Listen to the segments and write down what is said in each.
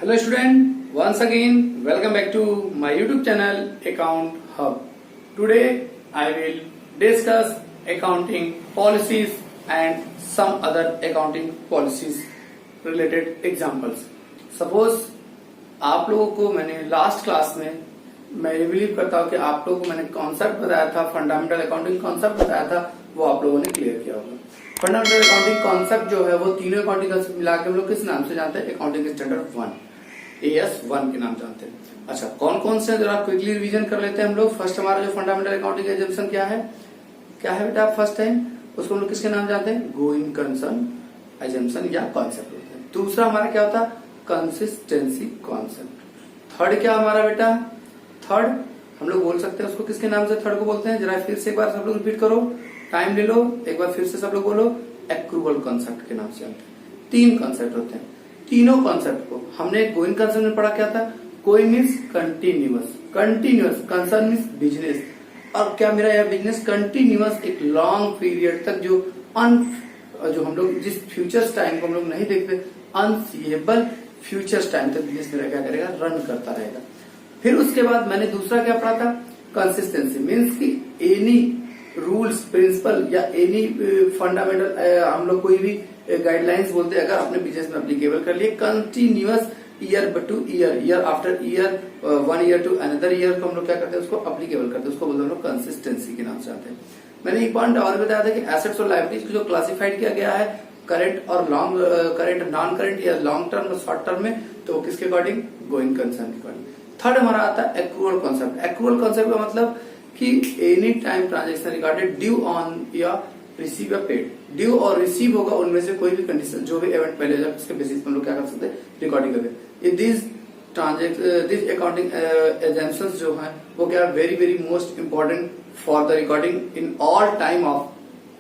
Hello student, once again welcome back to my YouTube channel Account Hub. Today I will discuss accounting policies and some other accounting policies related examples. Suppose आप लोगों को मैंने last class में मैं believe करता हूँ कि आप लोगों को मैंने कॉन्सेप्ट बताया था, फंडामेंटल अकाउंटिंग कॉन्सेप्ट बताया था, वो आप लोगों ने क्लियर किया होगा। फंडामेंटल अकाउंटिंग कॉन्सेप्ट जो है वो तीनों अकाउंटिंग कॉन्सेप्ट मिला के हम लोग किस नाम से जानते हैं? अकाउंटिंग स्टैंडर्ड 1 AS1 के नाम जानते हैं। अच्छा, कौन कौन से जरा क्विकली रिवीजन कर लेते हैं हम लोग। फर्स्ट हमारा जो फंडामेंटल अकाउंटिंग एजम्पशन क्या है बेटा? फर्स्ट टाइम उसको हम लोग किसके नाम जानते हैं? गोइंग कंसर्न एजम्पशन या कॉन्सेप्ट होते हैं। दूसरा हमारा क्या होता है? Consistency concept. थर्ड क्या हमारा बेटा? थर्ड हम लोग बोल सकते हैं उसको किसके नाम से थर्ड को बोलते हैं? जरा फिर से एक बार सब लोग रिपीट करो, टाइम ले लो, एक बार फिर से सब लोग बोलो। एक्रूवल कॉन्सेप्ट के नाम से जानते हैं। तीन कॉन्सेप्ट होते हैं। तीनों कॉन्सेप्ट को हमने गोइंग कंसर्न में पढ़ा क्या था? Going means continuous, continuous concern means business. और क्या मेरा यह बिजनेस कंटिन्यूअस एक लॉन्ग पीरियड तक जो हम लोग जिस फ्यूचर्स टाइम को हम लोग नहीं देखते, अनसीएबल फ्यूचर्स टाइम तक बिजनेस मेरा क्या करेगा? रन करता रहेगा। फिर उसके बाद मैंने दूसरा क्या पढ़ा था? कंसिस्टेंसी मीन्स की एनी रूल्स प्रिंसिपल या एनी फंडामेंटल हम लोग कोई भी गाइडलाइंस बोलते हैं, अगर अपने बिजनेस में एप्लीकेबल कर लिए continuous year to year after year, 1 year to another year को हम लोग क्या करते हैं? उसको एप्लीकेबल करते हैं, उसको बोलते हैं हम लोग कंसिस्टेंसी के नाम से आते हैं। मैंने एक पॉइंट और बताया था कि एसेट्स और लायबिलिटीज को जो क्लासिफाइड किया गया है करेंट और लॉन्ग करेंट नॉन करेंट या लॉन्ग टर्म और शॉर्ट टर्म में, तो किसके अकॉर्डिंग? गोइंग कंसर्न के अकॉर्डिंग। थर्ड हमारा आता है एक्रूवल कॉन्सेप्ट। एक्रूवल कॉन्सेप्ट का मतलब कि any time transaction regarded due on या रिसीव या पेड। ड्यू और रिसीव होगा, उनमें से कोई भी कंडीशन जो भी इवेंट पहले जाए उसके बेसिस पर हम लोग क्या कर सकते हैं? रिकॉर्डिंग करके। दिस अकाउंटिंग एजेंशंस जो है वो क्या very very most important for the recording in all time of.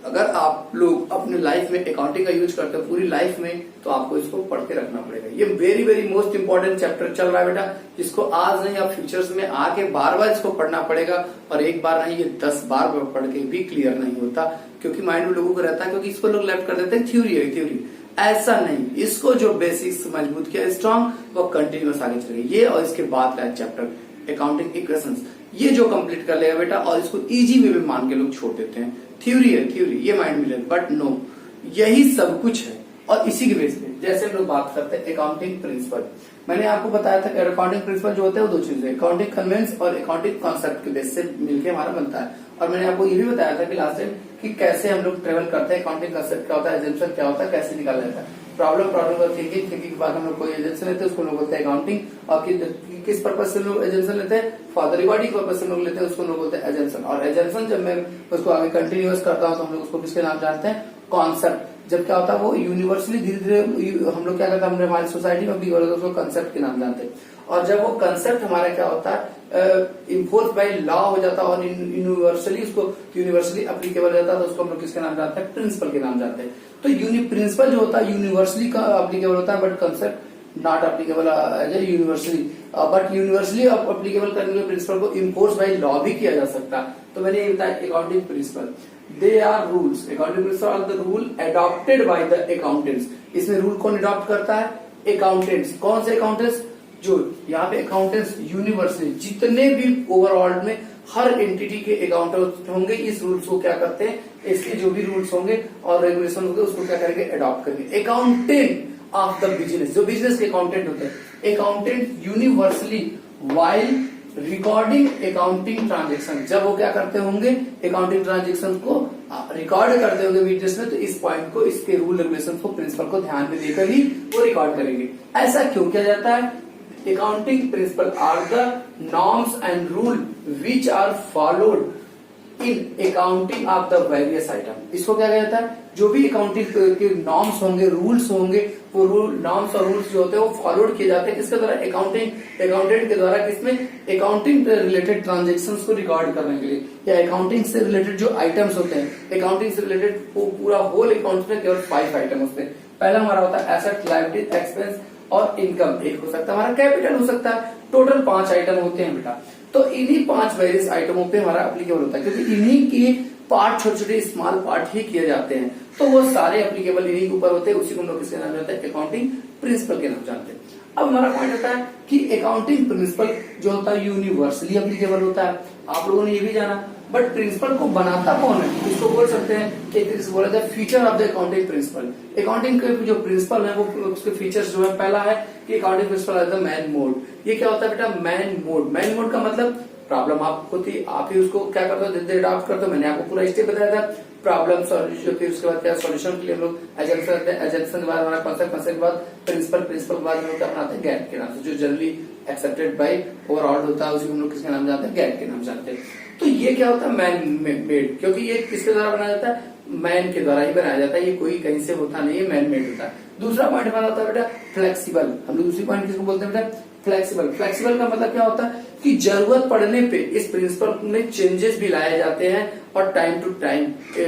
अगर आप लोग अपने लाइफ में अकाउंटिंग का यूज करते हैं पूरी लाइफ में, तो आपको इसको पढ़ के रखना पड़ेगा। ये very very most important chapter चल रहा है बेटा, जिसको आज नहीं या फ्यूचर्स में आके बार बार इसको पढ़ना पड़ेगा। और एक बार नहीं, ये 10 बार पढ़ के भी क्लियर नहीं होता, क्योंकि माइंड में लोगों को रहता है, क्योंकि इसको लोग लेफ्ट कर देते हैं थ्योरी है थ्योरी। ऐसा नहीं, इसको जो बेसिक्स मजबूत किया स्ट्रॉन्ग, वो कंटिन्यूस आगे चलेगा। ये और इसके बाद का चैप्टर अकाउंटिंग इक्वेशंस, ये जो कंप्लीट कर लेगा बेटा, और इसको इजी वे में मान के लोग छोड़ देते हैं। थ्योरी है थ्योरी, ये माइंड में ले, बट नो, यही सब कुछ है। और इसी के बेस पे जैसे हम लोग बात करते हैं अकाउंटिंग प्रिंसिपल, मैंने आपको बताया था कि अकाउंटिंग प्रिंसिपल जो होते हैं वो दो चीजें, अकाउंटिंग कन्वेंस और अकाउंटिंग कॉन्सेप्ट के बेस से मिलकर हमारा बनता है। और मैंने आपको ये भी बताया था कि लास्ट टाइम कि कैसे हम लोग ट्रेवल करते हैं, अकाउंटिंग कॉन्सेप्ट क्या होता है, एजेंशन क्या होता है, कैसे निकाला जाता है। प्रॉब्लम का थिंकिंग के बाद हम लोग कोई एजेंशन लेते हैं, उसको लोग बोलते हैं अकाउंटिंग। और किस पर्पज से लोग एजेंशन लेते हैं? फॉर द रिकॉर्डिंग पर्पज से लोग लेते हैं, उसको लोग बोलते हैं एजेंशन। और एजेंशन जब मैं उसको आगे कंटिन्यूअस करता हूँ तो हम लोग उसको किसके नाम जानते हैं? कॉन्सेप्ट। जब क्या होता है वो यूनिवर्सली धीरे धीरे हम लोग क्या करते हैं, हमारी सोसाइटी में भी उसको कंसेप्ट के नाम जानते हैं। और जब वो कंसेप्ट हमारा क्या होता है इन्फोर्स बाय लॉ हो जाता है और यूनिवर्सली उसको यूनिवर्सली एप्लीकेबल हो जाता है, तो उसको हम लोग किसके नाम जानते हैं? प्रिंसिपल के नाम जानते हैं। तो प्रिंसिपल जो होता है यूनिवर्सली का एप्लीकेबल होता है, but concept not applicable as a universally. But universally applicable करने के प्रिंसिपल को इन्फोर्स बाय लॉ भी किया जा सकता है। तो मैंने ये बताया accounting principle, they are rules, accounting principle are the rule adopted by the accountants. इसमें रूल कौन अडॉप्ट करता है? अकाउंटेंट्स। कौन से अकाउंटेंट्स? जो यहाँ पे अकाउंटेंट्स यूनिवर्सली जितने भी ओवरऑल में हर एंटिटी के अकाउंटेंट होंगे, इस रूल्स को क्या करते हैं? इसके जो भी रूल्स होंगे और रेगुलेशन होंगे उसको क्या करेंगे? अडॉप्ट करेंगे। अकाउंटेंट ऑफ द बिजनेस, जो बिजनेस के अकाउंटेंट होते हैं, accountant universally while recording accounting transaction, जब वो क्या करते होंगे? अकाउंटिंग ट्रांजेक्शन को रिकॉर्ड करते होंगे बिजनेस में, तो इस पॉइंट को, इसके रूल रेगुलेशन को, प्रिंसिपल को ध्यान में देकर ही वो रिकॉर्ड करेंगे। ऐसा क्यों किया जाता है? Accounting principle are the norms and rule which are followed in accounting of the various item। इसको क्या कहता है? जो भी अकाउंटिंग के नॉर्म्स होंगे, रूल्स होंगे, वो नॉर्म्स और रूल्स जो होते हैं वो फॉलोड किए जाते हैं किसके द्वारा? अकाउंटेंट के द्वारा। किसमें? अकाउंटिंग रिलेटेड ट्रांजेक्शन्स को रिकॉर्ड करने के लिए, या अकाउंटिंग से रिलेटेड जो आइटम्स होते हैं, अकाउंटिंग से रिलेटेड पूरा होल अकाउंट में केवल 5 आइटम होते हैं। पहला हमारा होता है एसेट, लायबिलिटी, एक्सपेंस और इनकम। एक हो सकता है हमारा कैपिटल हो सकता है। टोटल 5 आइटम होते हैं बेटा। तो इन्हीं 5 वेरियस आइटमों पे हमारा एप्लीकेबल होता है, क्योंकि इन्हीं के पार्ट छोटे छोटे स्मॉल पार्ट ही किए जाते हैं, तो वो सारे एप्लीकेबल इन्हीं के ऊपर होते हैं। उसी को हम लोग किसके नाम जानते हैं? अकाउंटिंग प्रिंसिपल के नाम जानते हैं। अब हमारा पॉइंट होता है कि अकाउंटिंग प्रिंसिपल जो होता है यूनिवर्सली एप्लीकेबल होता है, आप लोगों ने ये भी जाना, बट प्रिंसिपल को बनाता कौन है, इसको बोल सकते हैं कि बोला जाए feature of the accounting principle. Accounting के जो प्रिंसिपल है वो उसके फीचर्स जो है, पहला है कि अकाउंटिंग प्रिंसिपल है द मैन मोड। ये क्या होता है बेटा, मैन मोड। मैन मोड का मतलब प्रॉब्लम आप होती, आप ही उसको क्या करते हो, अडॉप्ट करते हो। मैंने आपको पूरा स्टेप बताया था, प्रॉब्लम सॉल्यूशन, फिर उसके बाद क्या सॉल्यूशन के लिए हम लोग एजेंशन करते हैं, एजेंशन के बाद हमारा कॉन्सेप्ट के बाद प्रिंसिपल, प्रिंसिपल के बाद हम लोग क्या बनाते हैं, गैट के नाम से, जो जनरली एक्सेप्टेड बाय ओवरऑल होता है, उसी को हम लोग किसके नाम जानते हैं, गैट के नाम जानते हैं। तो ये क्या होता है, मैन मेड, क्योंकि ये किसके द्वारा बनाया जाता है, मैन के द्वारा ही बनाया जाता है, ये कोई कहीं से होता नहीं है, मैन मेड होता है। दूसरा पॉइंट हमारा होता है बेटा फ्लेक्सिबल। हम लोग दूसरी पॉइंट किसको बोलते हैं बेटा, फ्लेक्सिबल। फ्लेक्सिबल का मतलब क्या होता है कि जरूरत पड़ने पे इस प्रिंसिपल में चेंजेस भी लाए जाते हैं और टाइम टू टाइम के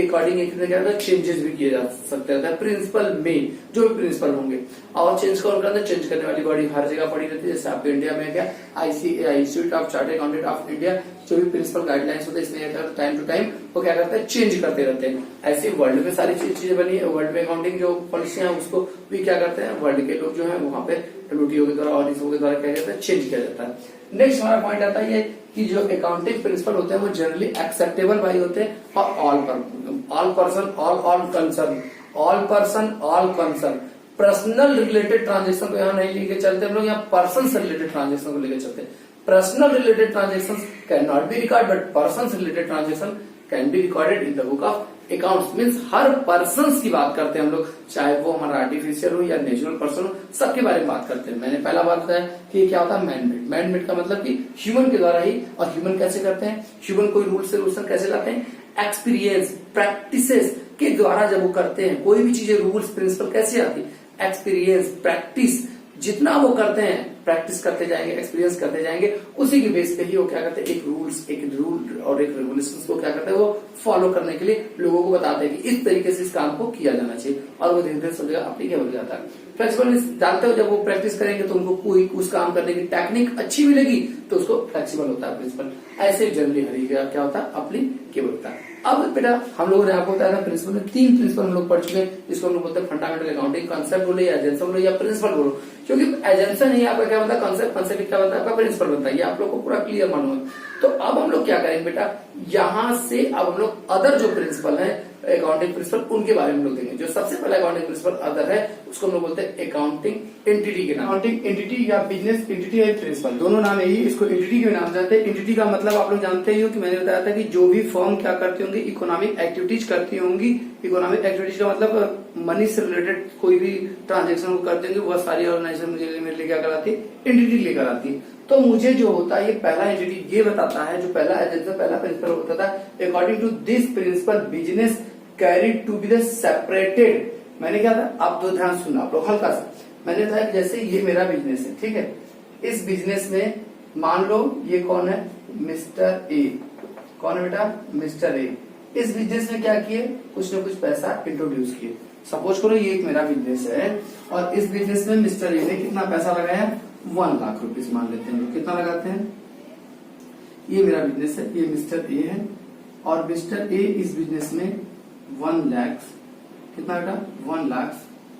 अकॉर्डिंग क्या होता है, चेंजेस भी किए जा सकते हैं प्रिंसिपल में, जो भी प्रिंसिपल होंगे। और चेंज कौन करता है, चेंज करने वाली बॉडी हर जगह पड़ी रहती है। जैसे आपके इंडिया में क्या ICAI institute of chartered accountant of India, जो भी प्रिंसिपल गाइडलाइंस होते हैं इसमें टाइम टू टाइम वो क्या करते हैं, चेंज करते रहते हैं। ऐसे वर्ल्ड में सारी चीजें बनी है, वर्ल्ड में अकाउंटिंग जो पॉलिसियां उसको भी क्या करते हैं, वर्ल्ड के लोग जो है वहां पे WTO के द्वारा और इसके द्वारा क्या कहते हैं, चेंज किया जाता है। नेक्स्ट हमारा पॉइंट आता है कि जो अकाउंटिंग प्रिंसिपल होते हैं वो जनरली एक्सेप्टेबल बाई होते हैं और all person personal related transaction को यहाँ नहीं लेके चलते हम लोग, यहाँ पर्सन से रिलेटेड ट्रांजेक्शन को लेकर चलते हैं। Personal related transaction can not be record, but person related transaction can be recorded in the book of accounts. Means her person की बात करते हैं हम लोग, चाहे वो हमारा आर्टिफिशियल हो या नेचुरल पर्सन हो, सबके बारे में बात करते हैं। मैंने पहला बात बताया कि क्या होता है मैनमेड। मैनमेड का मतलब कि ह्यूमन के द्वारा ही, और ह्यूमन कैसे करते हैं, ह्यूमन कोई रूल से कैसे लाते हैं, एक्सपीरियंस प्रैक्टिसेस के द्वारा जब वो करते हैं। कोई भी चीजें रूल्स प्रिंसिपल कैसे आती, एक्सपीरियंस प्रैक्टिस, जितना वो करते हैं प्रैक्टिस करते जाएंगे, एक्सपीरियंस करते जाएंगे, उसी के बेस पे ही वो क्या करते हैं, एक रूल और एक रेगुलेशन को क्या करते हैं, वो फॉलो करने के लिए लोगों को बताते हैं कि इस तरीके से इस काम को किया जाना चाहिए, और वो धीरे धीरे सब जगह अप्लीकेबल हो जाता है। फ्लेक्सिबल जानते हो, जब वो प्रैक्टिस करेंगे तो उनको कोई उस काम करने की टेक्निक अच्छी मिलेगी तो उसको फ्लेक्सिबल होता है प्रिंसिपल। ऐसे जनरली हरी क्या होता है, अप्लीकेबल होता है। अब बेटा हम लोगों ने आपको बताया था प्रिंसिपल में 3 प्रिंसिपल हम लोग पढ़ चुके हैं, इसको हम लोग बोलते हैं फंडामेंटल अकाउंटिंग, कॉन्सेप्ट बोलो या एजेंशन बोलो या प्रिंसिपल बोलो, क्योंकि एजेंशन ही आपका क्या बनता है, कॉन्सेप्ट, कॉन्सेप्ट क्या बनता है आपका प्रिंसिपल बनता है। ये आप लोग को पूरा क्लियर मालूम है। तो अब हम लोग क्या करेंगे बेटा, यहाँ से अब हम लोग अदर जो प्रिंसिपल है अकाउंटिंग प्रिंसिपल, उनके बारे में लोग देंगे। जो सबसे पहला अकाउंटिंग प्रिंसिपल अदर है उसको हम लोग बोलते हैं अकाउंटिंग एंटिटी के नाम। अकाउंटिंग एंटिटी या बिजनेस एंटिटी है प्रिंसिपल, दोनों नाम यही, इसको एंटिटी के नाम जानते हैं। एंटिटी का मतलब आप लोग जानते ही हो कि मैंने बताया था कि जो भी फर्म क्या करती होंगी, इकोनॉमिक एक्टिविटीज करती होंगी। इकोनॉमिक एक्टिविटीज का मतलब मनी से रिलेटेड कोई भी ट्रांजेक्शन को करते होंगे, वह सारी ऑर्गेनाइजेशन मेरे लिए क्या कराती है, एंटिटी लेकर आती है। तो मुझे जो होता है ये पहला एंटिटी ये बताता है, जो पहला एजेंसी पहला प्रिंसिपल होता था, according to this principle business carried to be the separated. मैंने क्या था, आप दो ध्यान सुनना आप लोग हल्का सा। मैंने बताया कि जैसे ये मेरा बिजनेस है, ठीक है, इस बिजनेस में मान लो ये कौन है, मिस्टर ए। कौन है बेटा, मिस्टर ए। इस बिजनेस में क्या किए, कुछ न कुछ पैसा इंट्रोड्यूस किए। सपोज करो ये एक मेरा बिजनेस है और इस बिजनेस में मिस्टर ए ने कितना पैसा लगाया, 1 लाख रुपीज मान लेते हैं। कितना लगाते हैं, ये मेरा बिजनेस है, ये मिस्टर ए है और मिस्टर ए इस बिजनेस में 1 लाख, कितना बेटा, 1 लाख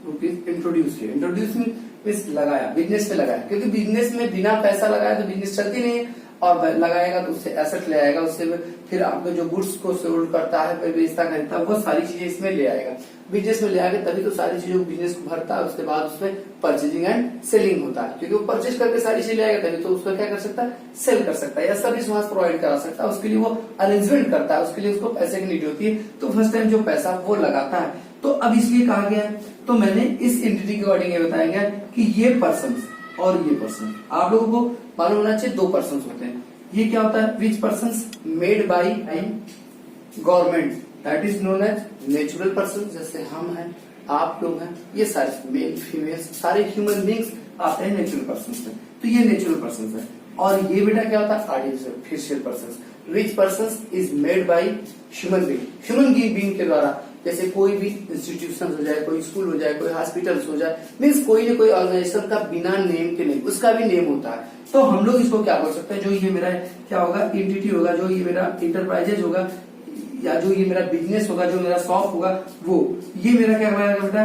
रुपीज इंट्रोड्यूस किया। इंट्रोड्यूस मीन्स लगाया, बिजनेस में लगाया, क्योंकि बिजनेस में बिना पैसा लगाया तो बिजनेस चलती नहीं है, और लगाएगा तो उससे एसेट ले आएगा, उससे फिर आपको जो गुड्स को सोल्ड करता है, फिर बेचता खरीदता है, वो सारी चीजें इसमें ले आएगा। बिजनेस में ले आएगा तभी तो सारी चीजों बिजनेस को भरता है, उसके बाद उसमें परचेजिंग एंड सेलिंग होता है, क्योंकि वो परचेज करके सारी चीजें ले आएगा तभी तो उसको क्या कर सकता है, सेल कर सकता है या सर्विस वहां प्रोवाइड करा सकता है। उसके लिए वो अरेंजमेंट करता है, उसके लिए उसको पैसे की नीड होती है, तो फर्स्ट टाइम जो पैसा वो लगाता है। तो अब इसलिए कहा गया है, तो मैंने इस एंटिटी के अकॉर्डिंग ये बताया गया कि ये पर्सन और ये पर्सन, आप लोगों को मालूम होना चाहिए 2 पर्सन होते हैं। ये क्या होता है, which person made by government, that is known as natural person, जैसे हम हैं, आप लोग हैं, ये सारे मेल फीमेल सारे ह्यूमन बींग्स आते हैं नेचुरल पर्सन से, तो ये नेचुरल पर्सन है। और ये बेटा क्या होता है, artificial person. Which person is made by human being, human being के द्वारा, जैसे कोई भी इंस्टीट्यूशन हो जाए, कोई स्कूल हो जाए, कोई हॉस्पिटल हो जाए, मीन्स कोई न कोई ऑर्गेनाइजेशन का बिना नेम के नहीं, उसका भी नेम होता है। तो हम लोग इसको क्या बोल सकते हैं, जो ये मेरा क्या होगा, एंटिटी होगा, जो ये मेरा इंटरप्राइजेज होगा, या जो ये मेरा बिजनेस होगा, जो मेरा शॉप होगा, वो ये मेरा क्या कहलाएगा बेटा,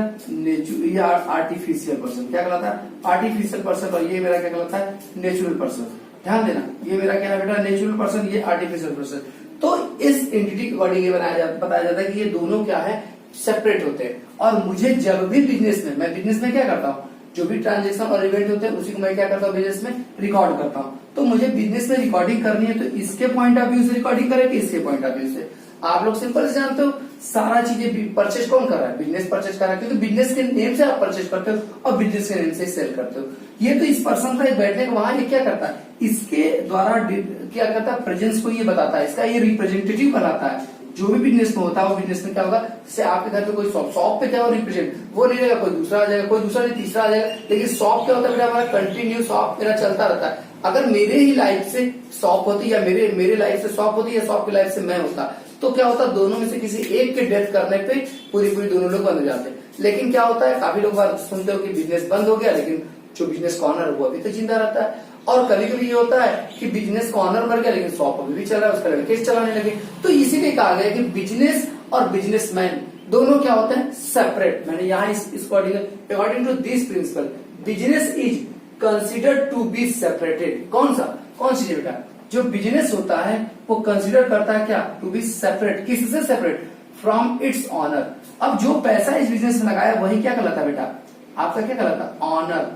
ये आर्टिफिशियल पर्सन क्या कहलाता है, आर्टिफिशियल पर्सन, और ये मेरा क्या कहलाता है, नेचुरल पर्सन। ध्यान देना, ये मेरा क्या है बेटा, नेचुरल पर्सन, ये आर्टिफिशियल पर्सन। तो इस एंटिटी के अकॉर्डिंग ये बताया जाता है कि ये दोनों क्या है, सेपरेट होते हैं। और मुझे जब भी बिजनेस में, मैं बिजनेस में क्या करता हूँ, जो भी ट्रांजेक्शन और इवेंट होते हैं उसी को मैं क्या करता हूँ, बिजनेस में रिकॉर्ड करता हूँ। तो मुझे बिजनेस में रिकॉर्डिंग करनी है, तो इसके पॉइंट ऑफ व्यू से रिकॉर्डिंग करें कि इसके पॉइंट ऑफ व्यू से। आप लोग सिंपल से जानते हो, सारा चीजें परचेज कौन कर रहा है, बिजनेस परचेज कर रहा है, क्योंकि बिजनेस के नेम से आप परचेज करते हो और बिजनेस के नेम से सेल करते हो। ये तो इस पर्सन का बैठने का वहां ये क्या करता है, इसके द्वारा क्या करता है, प्रेजेंस को ये बताता है, इसका ये रिप्रेजेंटेटिव बनाता है। जो भी बिजनेस में होता है वो बिजनेस में क्या होगा, जैसे आपके घर पे कोई शॉप पे क्या हो रिप्रेजेंट, वो नहीं रहेगा, कोई दूसरा आ जाएगा, कोई दूसरा नहीं तीसरा आ जाएगा। लेकिन शॉप क्या होता है बेटा, हमारा कंटिन्यू शॉप मेरा चलता रहता है। अगर मेरे ही लाइफ से शॉप होती या मेरे लाइफ से शॉप होती या शॉप की लाइफ से मैं होता, तो क्या होता, दोनों में से किसी एक के डेथ करने पे पूरी दोनों लोग बंद हो जाते। लेकिन क्या होता है, काफी लोग बार सुनते हो कि बिजनेस बंद हो गया, लेकिन जो बिजनेस का ऑनर वो अभी तो जिंदा रहता है। और कभी कभी ये होता है कि बिजनेस का ऑनर मर गया लेकिन शॉप अभी भी चल रहा है, उसका केस चलाने लगे। तो इसीलिए कहा गया कि बिजनेस और बिजनेसमैन दोनों क्या होते हैं, सेपरेट। मैंने यहाँ इसको according to this principle, business is considered to be separated. कौन सी बेटा, जो बिजनेस होता है वो कंसिडर करता है क्या, टू बी सेपरेट। किससे सेपरेट, फ्रॉम इट्स ऑनर। अब जो पैसा इस बिजनेस में लगाया वही क्या कहलाता है बेटा, आपका क्या कहलाता, ऑनर।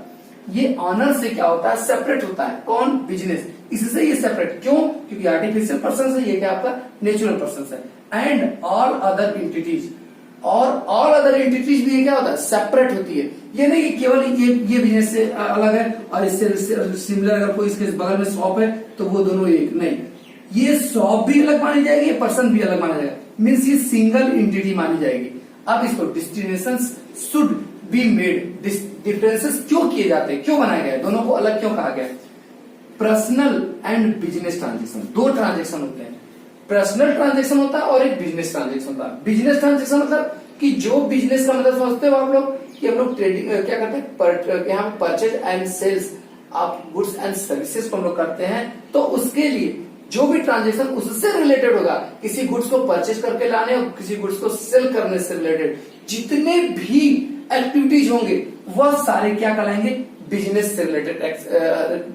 ये ऑनर से क्या होता है, सेपरेट होता है। कौन, बिजनेस, इससे ये सेपरेट। क्यों, क्योंकि आर्टिफिशियल पर्सन से, ये क्या आपका नेचुरल पर्सन है। एंड ऑल अदर एंटिटीज, और ऑल अदर एंटिटीज भी ये क्या होता है, सेपरेट होती है। ये नहीं कि केवल ये बिजनेस से अलग है और इससे सिमिलर अगर कोई इसके बगल में शॉप है तो वो दोनों एक नहीं, ये शॉप भी अलग मानी जाएगी, ये पर्सन भी अलग माना जाएगा। मीन्स ये सिंगल एंटिटी मानी जाएगी। अब इसको distinction should be made, differences क्यों किए जाते हैं, क्यों बनाया गया है, दोनों को अलग क्यों कहा गया है। पर्सनल एंड बिजनेस ट्रांजेक्शन, दो ट्रांजेक्शन होते हैं। पर्सनल ट्रांजेक्शन होता है और एक बिजनेस ट्रांजेक्शन होता है। बिजनेस ट्रांजेक्शन मतलब कि जो बिजनेस का मतलब समझते हो आप लोग, कि हम लोग ट्रेडिंग क्या करते हैं, यहाँ purchase and sales of goods and services को हम लोग करते हैं। तो उसके लिए जो भी ट्रांजेक्शन उससे रिलेटेड होगा, किसी गुड्स को परचेज करके लाने और किसी गुड्स को सेल करने से रिलेटेड जितने भी एक्टिविटीज होंगे वह सारे क्या कहलाएंगे, बिजनेस से रिलेटेड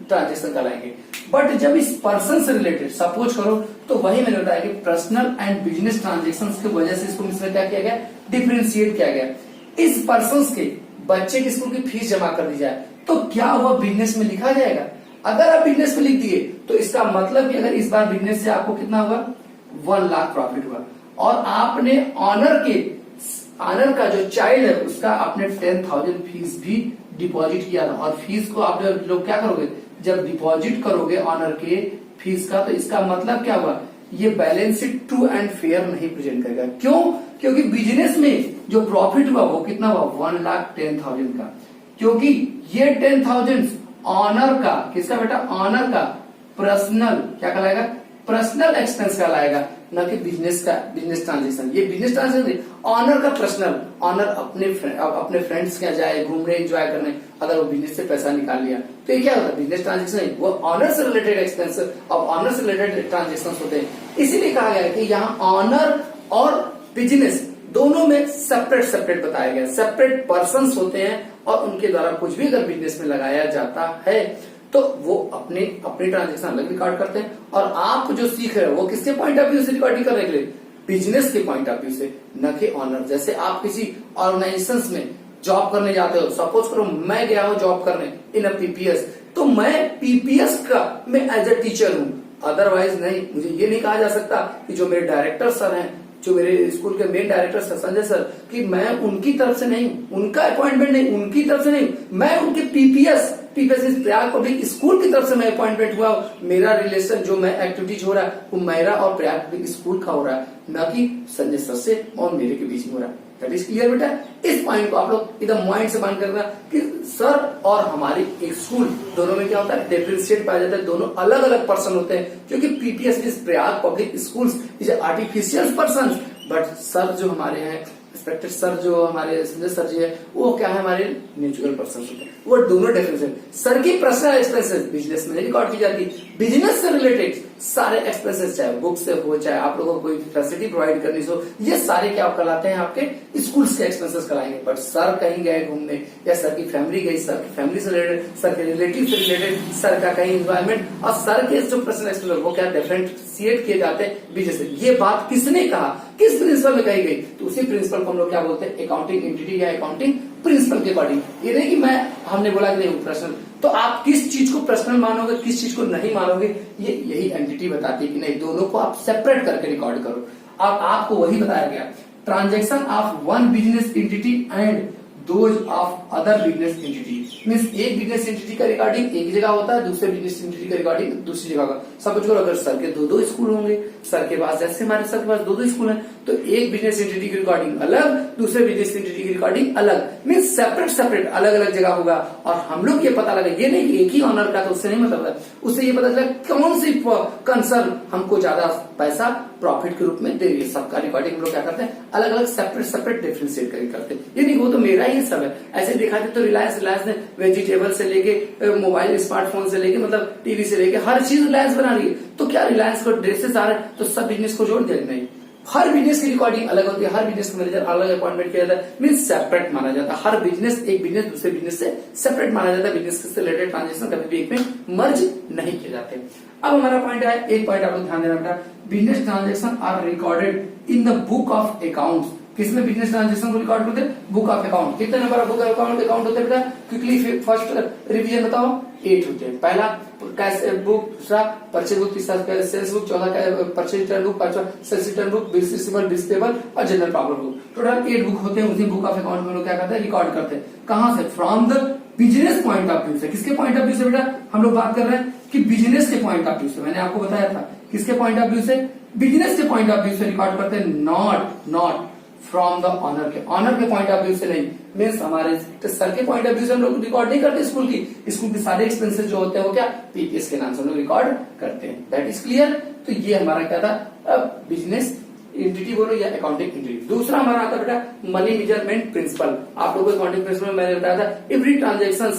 ट्रांजेक्शन कहलाएंगे। बट जब इस पर्सन से रिलेटेड सपोज करो, तो वही मैंने बताया कि पर्सनल एंड बिजनेस ट्रांजेक्शन की वजह से इसको मिश्रण क्या किया गया, डिफरेंशिएट किया गया। इस पर्सन के बच्चे की स्कूल की फीस जमा कर दी जाए तो क्या वह बिजनेस में लिखा जाएगा। अगर आप बिजनेस में लिख दिए तो इसका मतलब कि अगर इस बार बिजनेस से आपको कितना हुआ, 1 लाख प्रॉफिट हुआ, और आपने ऑनर का जो चाइल्ड है उसका आपने 10,000 फीस भी डिपॉजिट किया था। और फीस को आप लोग क्या करोगे, जब डिपॉजिट करोगे ऑनर के फीस का, तो इसका मतलब क्या हुआ, ये balance sheet true and fair नहीं प्रेजेंट करेगा। क्यों, क्योंकि बिजनेस में जो प्रॉफिट हुआ वो कितना हुआ, 1,10,000 का, क्योंकि ये 10,000 ऑनर का, किसका बेटा, ऑनर का पर्सनल क्या कहलाएगा, पर्सनल एक्सपेंस कहलाएगा, न कि बिजनेस का, बिजनेस ट्रांजेक्शन। ये बिजनेस ट्रांजेक्शन ऑनर का पर्सनल, ऑनर अपने फ्रेंड्स के जाए घूमने एंजॉय करने, अगर वो बिजनेस से पैसा निकाल लिया तो ये क्या होता है, बिजनेस ट्रांजेक्शन नहीं, वो ऑनर से रिलेटेड एक्सपेंस और ऑनर से रिलेटेड ट्रांजेक्शन होते हैं। इसीलिए कहा गया कि यहाँ ऑनर और बिजनेस दोनों में सेपरेट बताया गया, सेपरेट पर्सन होते हैं और उनके द्वारा कुछ भी अगर बिजनेस में लगाया जाता है तो वो अपने ट्रांजेक्शन अलग रिकॉर्ड करते हैं। और आप जो सीख रहे हो वो किसके पॉइंट ऑफ व्यू से रिकॉर्डिंग करने के लिए, बिजनेस के पॉइंट ऑफ व्यू से, न कि ऑनर। जैसे आप किसी ऑर्गेनाइजेशन में जॉब करने जाते हो, सपोज करो मैं गया हूं जॉब करने इन अ पीपीएस, तो मैं पीपीएस का मैं एज ए टीचर हूं, अदरवाइज नहीं। मुझे ये नहीं कहा जा सकता कि जो मेरे डायरेक्टर सर हैं, जो मेरे स्कूल के main director sir Sanjay sir, कि मैं उनकी तरफ से नहीं, उनका अपॉइंटमेंट नहीं, उनकी तरफ से नहीं, मैं उनके पीपीएस प्रयाग पब्लिक स्कूल की तरफ से मैं अपॉइंटमेंट हुआ। मेरा रिलेशन जो मैं एक्टिविटीज हो रहा है वो मेरा और प्रयाग पब्लिक स्कूल का हो रहा है, न कि संजय सर से और मेरे के बीच में हो रहा है। दैट इज क्लियर बेटा। इस पॉइंट को आप लोग एकदम माइंड से मान करना कि सर और हमारी एक स्कूल दोनों में क्या होता है, डिफरेंशिएट पाया जाता है, दोनों अलग अलग पर्सन होते हैं। क्योंकि PPS is Prayag public schools is artificial person, but sir जो हमारे हैं, रिस्पेक्टेड सर जो हमारे संजय सर जी है, वो क्या है, हमारे नेचुरल पर्सन होते हैं। वो दोनों डिफरेंस है। सर की पर्सनल एक्सपेंसेस बिजनेस में रिकॉर्ड की जाती है, बिजनेस से रिलेटेड सारे एक्सपेंसेस, चाहे बुक से हो, चाहे आप लोगों को कोई फैसिलिटी प्रोवाइड करनी हो, ये सारे क्या कहलाते हैं, आपके स्कूल्स के एक्सपेंसेस कराएंगे। बट सर कहीं गए घूमने, या सर की फैमिली गई, सर की फैमिली से रिलेटेड, सर के रिलेटिव से रिलेटेड, सर का कहीं इन्वायरमेंट, और सर के जो पर्सनल एक्सपेंसेस वो क्या डिफरेंशिएट किए जाते हैं बिजनेस से। ये बात किसने कहा, किस प्रिंसिपल में कही गई, तो उसी प्रिंसिपल को हम लोग क्या बोलते हैं, अकाउंटिंग एंटिटी या अकाउंटिंग प्रिंसिपल के अकॉर्डिंग। ये नहीं कि हमने बोला कि नहीं पर्सनल, तो आप किस चीज को पर्सनल मानोगे, किस चीज को नहीं मानोगे, ये यही एंटिटी बताती है कि नहीं, दोनों को आप सेपरेट करके रिकॉर्ड करो। अब आपको वही बताया गया, transaction of one business entity and those of other business entity, means एक बिजनेस एंटिटी का रिकॉर्डिंग एक जगह होता है, दूसरे बिजनेस एंटिटी का रिकॉर्डिंग दूसरी जगह होगा। सपोज करो अगर सर के दो स्कूल होंगे, सर के पास जैसे हमारे सर के पास दो स्कूल हैं, तो एक बिजनेस एंटिटी की रिकॉर्डिंग अलग, दूसरे बिजनेस एंटिटी की रिकॉर्डिंग अलग, मींस सेपरेट अलग अलग जगह होगा। और हम लोग ये पता लगा, ये नहीं कि एक ही ऑनर का, तो उससे नहीं मतलब है, उससे ये पता चला कौन सी कंसर्न हमको ज्यादा पैसा प्रॉफिट के रूप में दे रही है। सबका रिकॉर्डिंग हम लोग क्या करते हैं, अलग अलग सेपरेट डिफरेंशिएट करते हैं। ये नहीं वो तो मेरा ही सब है, ऐसे देखा जाए तो रिलायंस ने वेजिटेबल से लेके मोबाइल स्मार्टफोन से लेके मतलब टीवी से लेके हर चीज रिलायंस बना रही है। तो क्या रिलायंस को ड्रेसेस आ रहे हैं तो सब बिजनेस को जोड़ दिया? नहीं, हर बिजनेस की रिकॉर्डिंग अलग होती है, हर बिजनेस का मैनेजर अलग अपॉइंटमेंट किया जाता है, मीन सेपरेट माना जाता है। हर बिजनेस, एक बिजनेस दूसरे बिजनेस से सेपरेट माना जाता है, बिजनेस से रिलेटेड ट्रांजेक्शन कभी भी एक में मर्ज नहीं किए जाते। अब हमारा पॉइंट है, एक पॉइंट आप लोग ध्यान देना बेटा, business transaction are recorded in the book of accounts. किसमें बिजनेस ट्रांजेक्शन को रिकॉर्ड करते हैं? Book of account. कितने number of book of account होते हैं बेटा? क्विकली फर्स्ट रिवीजन बताओ, 8 होते हैं। पहला कैश बुक, दूसरा परचेज बुक, तीसरा सेल्स बुक, चौथा परचेज रिटर्न बुक, पांचवा sales return book, bills receivable, bills payable और general profit book. Total 8 book होते हैं। उसी बुक ऑफ अकाउंट में लोग क्या करते हैं, रिकॉर्ड करते हैं। कहां से? From the business point of view से। किसके पॉइंट ऑफ व्यू से बेटा? हम लोग बात कर रहे हैं कि बिजनेस के पॉइंट ऑफ व्यू से। मैंने आपको बताया था किसके पॉइंट ऑफ व्यू से, बिजनेस के पॉइंट ऑफ व्यू से रिकॉर्ड करते हैं, नॉट फ्रॉम द ऑनर के पॉइंट ऑफ व्यू से नहीं। मीन्स हमारे सर के पॉइंट ऑफ व्यू से हम लोग रिकॉर्ड नहीं करते स्कूल के सारे एक्सपेंसेस जो होते हैं वो क्या पीपीएस के नाम से हम लोग रिकॉर्ड करते हैं। That is clear. तो ये हमारा क्या था, बिजनेस एंटिटी बोलो या अकाउंटिंग एंटिटी। दूसरा हमारा आता बेटा मनी मेजरमेंट प्रिंसिपल। आप लोगों को अकाउंटिंग प्रिंसिपल में मैंने बताया था, every transaction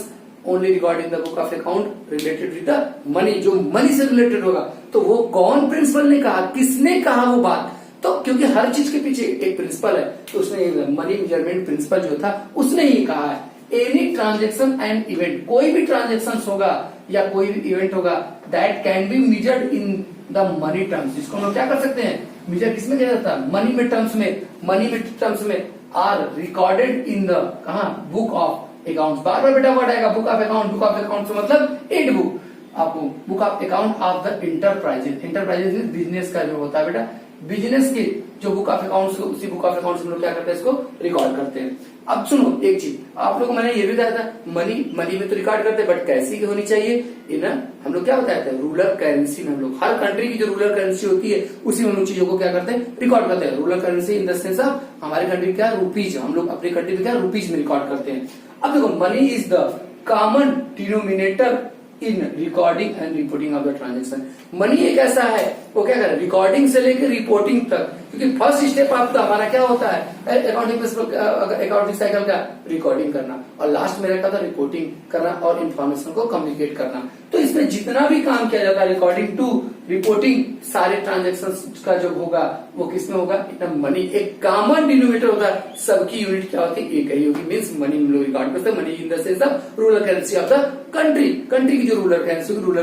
only record in the book of account related with the money. जो मनी से रिलेटेड होगा, तो वो कौन प्रिंसिपल ने कहा, किसने कहा वो बात? तो क्योंकि हर चीज के पीछे एक प्रिंसिपल है, तो उसने मनी मेजरमेंट प्रिंसिपल जो था उसने ही कहा है, एनी ट्रांजेक्शन एंड इवेंट, कोई भी ट्रांजेक्शन होगा या कोई भी इवेंट होगा, that can be measured in the money terms. इसको हम लोग क्या कर सकते हैं, मेजर किसमें किया जाता है? मनी में टर्म्स में आर रिकॉर्डेड इन द कहा बुक ऑफ अकाउंट। बार बार बेटा वर्ड आएगा book of account. Book of account से मतलब 8 बुक, आपको book of account of the enterprises business का जो होता है बेटा, बिजनेस के जो बुक ऑफ अकाउंट्स, उसी बुक ऑफ अकाउंट्स में लोग क्या करते हैं, इसको रिकॉर्ड करते हैं। अब सुनो एक चीज, आप लोगों को मैंने ये भी बताया था, मनी में तो रिकॉर्ड करते हैं, बट कैसी होनी चाहिए इन हम लोग क्या बताया था, रूलर करेंसी में। हम लोग हर कंट्री की जो रूलर करेंसी होती है उसी में हम लोग चीजों को क्या करते हैं, रिकॉर्ड करते हैं। Ruler currency in the sense of हमारे कंट्री क्या रुपीज, हम लोग अपनी कंट्री में क्या रुपीज में रिकॉर्ड करते हैं। अब देखो money is the common denominator in recording and reporting of the transaction. Money एक ऐसा है, वो क्या करे, रिकॉर्डिंग से लेकर रिपोर्टिंग तक, क्योंकि फर्स्ट स्टेप आपका हमारा क्या होता है, अकाउंटिंग साइकिल का रिकॉर्डिंग करना, और लास्ट में रहता था रिपोर्टिंग करना और इन्फॉर्मेशन को कम्युनिकेट करना। तो इसमें जितना भी काम किया जाता है रिकॉर्डिंग टू रिपोर्टिंग, सारे ट्रांजेक्शन का जो होगा वो किसमें होगा, मनी। एक कॉमन डिनोमिनेटर होता है, सबकी यूनिट क्या होती है, एक ही होगी। मीन्स मनी हम लोग रिकॉर्ड करते हैं, money in the sense of ruler currency of the country की जो रूलर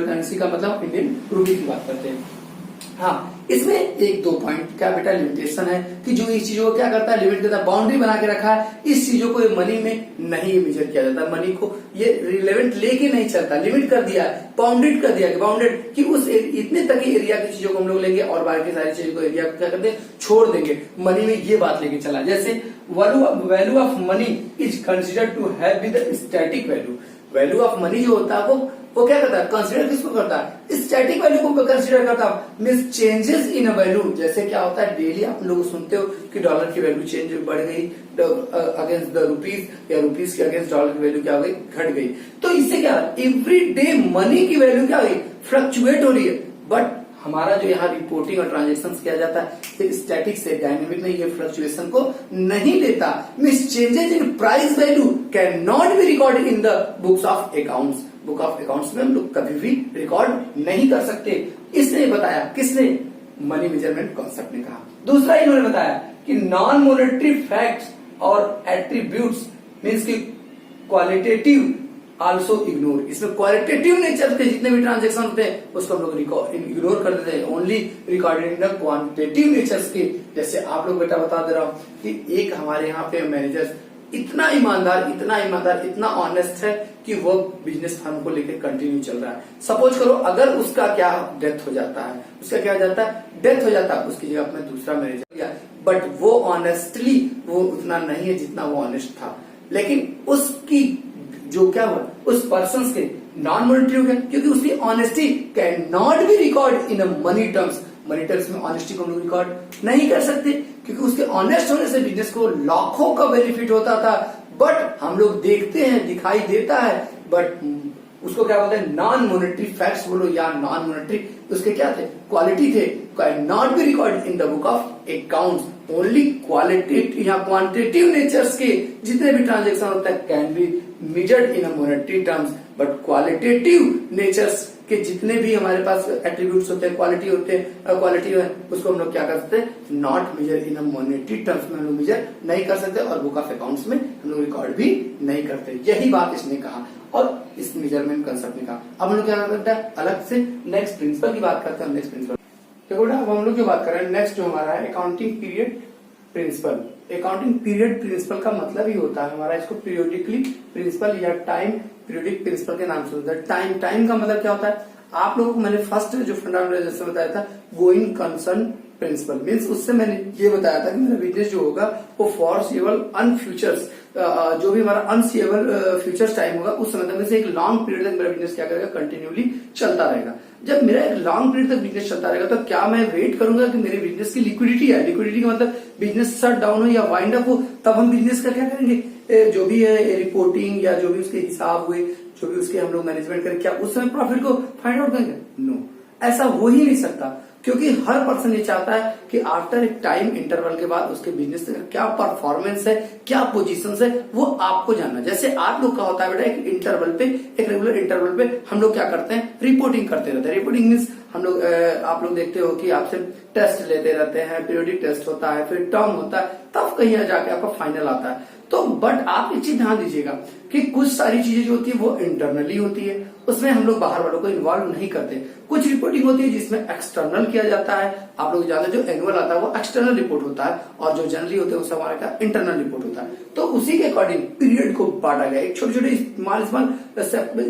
करेंसी का मतलब इंडियन रूपी की बात करते हैं। हाँ, इसमें एक दो पॉइंट क्या बेटा लिमिटेशन है कि जो इस चीजों को क्या करता है, लिमिट देता है, बाउंड्री बना के रखा है। इस चीजों को मनी में नहीं मेजर किया जाता, मनी को ये रिलेवेंट लेके नहीं चलता, लिमिट कर दिया, बाउंडेड कि उस इतने तक ही एरिया की चीजों को हम लोग लेंगे और बाकी सारी चीजों को एरिया को क्या करते हैं, छोड़ देंगे। मनी में ये बात लेके चला, जैसे value of money is considered to have with static value. Value of money जो होता है वो क्या करता है, कंसीडर किसको करता है, स्टैटिक वैल्यू को कंसीडर करता है। Means changes in a value, जैसे क्या होता है डेली आप लोग सुनते हो कि डॉलर की वैल्यू चेंज बढ़ गई अगेंस्ट द रुपीज, या रुपीज के अगेंस्ट डॉलर की वैल्यू क्या हो गई, घट गई। तो इससे क्या एवरी डे मनी की वैल्यू क्या हो गई, फ्लक्चुएट हो रही है। बट हमारा जो यहाँ रिपोर्टिंग और ट्रांजेक्शन किया जाता है स्टैटिक से डायनेमिक नहीं, ये फ्लक्चुएशन को नहीं लेता। Means changes in price value can not be recorded in the books of accounts. Book of accounts में हम लोग कभी भी रिकॉर्ड नहीं कर सकते। इसने बताया, किसने? मनी मेजरमेंट कॉन्सेप्ट ने कहा। दूसरा इन्होंने बताया कि नॉन मॉनेटरी फैक्ट्स और एट्रीब्यूट्स मीन्स की क्वालिटेटिव आल्सो इग्नोर। इसमें क्वालिटेटिव नेचर के जितने भी ट्रांजेक्शन होते हैं उसको हम लोग इग्नोर कर देते हैं, only recorded in the quantitative natures के। जैसे आप लोग बेटा बता दे रहा हूं कि एक हमारे यहाँ पे मैनेजर इतना ईमानदार, इतना ऑनेस्ट है कि वो बिजनेस फर्म को लेकर कंटिन्यू चल रहा है। सपोज करो अगर उसका क्या डेथ हो जाता है, डेथ हो जाता है, उसकी जगह में दूसरा मैनेजर लिया, बट वो ऑनेस्टली वो उतना नहीं है जितना वो ऑनेस्ट था, लेकिन उसकी जो क्या हुआ उस पर्सन के नॉन मॉनेटरी हो गया, क्योंकि उसकी honesty can not be record in money terms. Money terms में ऑनेस्टी को हम लोग रिकॉर्ड नहीं कर सकते, क्योंकि उसके ऑनेस्ट होने से बिजनेस को लाखों का बेनिफिट होता था। बट हम लोग देखते हैं, दिखाई देता है, बट उसको क्या बोलते हैं, नॉन मॉनेटरी फैक्ट्स बोलो या नॉन मॉनेटरी, उसके क्या थे, क्वालिटी थे, can not be record in the book of accounts. Only qualitative या क्वांटिटेटिव नेचर्स के जितने भी ट्रांजेक्शन होता है can be measured in monetary terms, but qualitative natures के जितने भी हमारे पास एट्रीब्यूट्स होते हैं, क्वालिटी होते हैं, क्वालिटी है, उसको हम लोग क्या कर सकते हैं, not measure in monetary terms में हम लोग मेजर नहीं कर सकते, और बुक ऑफ अकाउंट्स में हम लोग रिकॉर्ड भी नहीं करते। यही बात इसने कहा और इस मेजरमेंट कंसेप्ट ने कहा। अब हम लोग क्या करते हैं, अलग से नेक्स्ट प्रिंसिपल की बात करते हैं। नेक्स्ट प्रिंसिपल देखो बेटा, अब हम लोग जो बात कर रहे हैं नेक्स्ट जो हमारा है accounting period principle. Accounting period principle का मतलब ही होता है हमारा, इसको पीरियोडिकली प्रिंसिपल या टाइम पीरियोडिक प्रिंसिपल के नाम से होता है। टाइम का मतलब क्या होता है, आप लोगों को मैंने फर्स्ट जो फंडामेंटल बताया था, गोइंग कंसर्न प्रिंसिपल मीन्स उससे मैंने ये बताया था कि मेरा बिजनेस जो होगा वो फॉरसेबल अनफ्यूचर्स, जो भी हमारा अनसीएबल फ्यूचर्स टाइम होगा उस समय तक, एक लॉन्ग पीरियड तक मेरा बिजनेस क्या करेगा, कंटिन्यूली चलता रहेगा। जब मेरा एक लॉन्ग पीरियड तक बिजनेस चलता रहेगा तो क्या मैं वेट करूंगा कि मेरे बिजनेस की लिक्विडिटी है, लिक्विडिटी का मतलब बिजनेस शट डाउन हो या वाइंड अप हो, तब हम बिजनेस का क्या करेंगे, जो भी है रिपोर्टिंग या जो भी उसके हिसाब हुए, जो भी उसके हम लोग मैनेजमेंट करें, क्या उस समय प्रॉफिट को फाइंड आउट करेंगे? नो, ऐसा हो ही नहीं सकता, क्योंकि हर पर्सन ये चाहता है कि आफ्टर एक टाइम इंटरवल के बाद उसके बिजनेस का क्या परफॉर्मेंस है, क्या पोजीशंस है, वो आपको जानना। जैसे आप लोग का होता है बेटा, एक इंटरवल पे, एक रेगुलर इंटरवल पे हम लोग क्या करते हैं, रिपोर्टिंग करते रहते हैं। रिपोर्टिंग मीन्स हम लोग आप लोग देखते हो कि आपसे टेस्ट लेते रहते हैं, पीरियोडिक टेस्ट होता है, फिर टर्म होता है, तब कहीं जाके आपका फाइनल आता है। तो बट आप एक चीज ध्यान दीजिएगा कि कुछ सारी चीजें जो होती है वो इंटरनली होती है, उसमें हम लोग बाहर वालों को इन्वॉल्व नहीं करते। कुछ रिपोर्टिंग होती है जिसमें एक्सटर्नल किया जाता है, आप लोग जानते हैं जो एनुअल आता है वो एक्सटर्नल रिपोर्ट होता है, और जो जनरली होते हैं वो हमारे का इंटरनल रिपोर्ट होता है। तो उसी के अकॉर्डिंग पीरियड को बांटा गया, एक छोटे छोटे स्मॉल